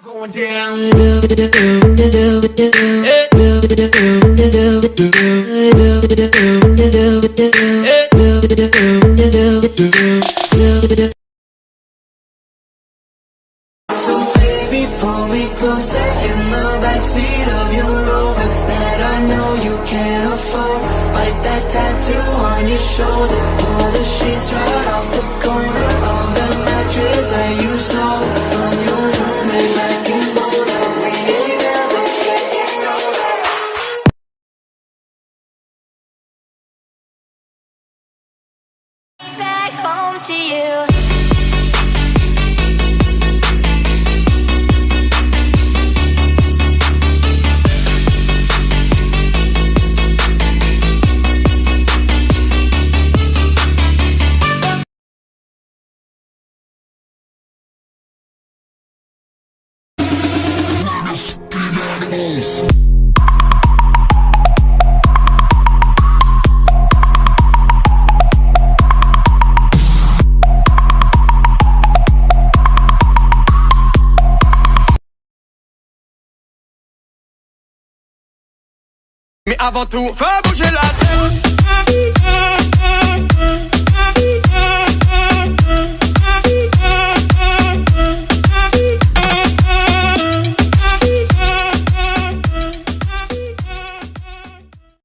Going down. So baby, pull me closer in the backseat of your Rover that I know you can't afford. Bite that tattoo on your shoulder. Pull the sheets right off the corner of the mattress that you stole from your roommate back in Boulder. We ain't never getting older. Back home to you. Mais avant tout, faut bouger la tête.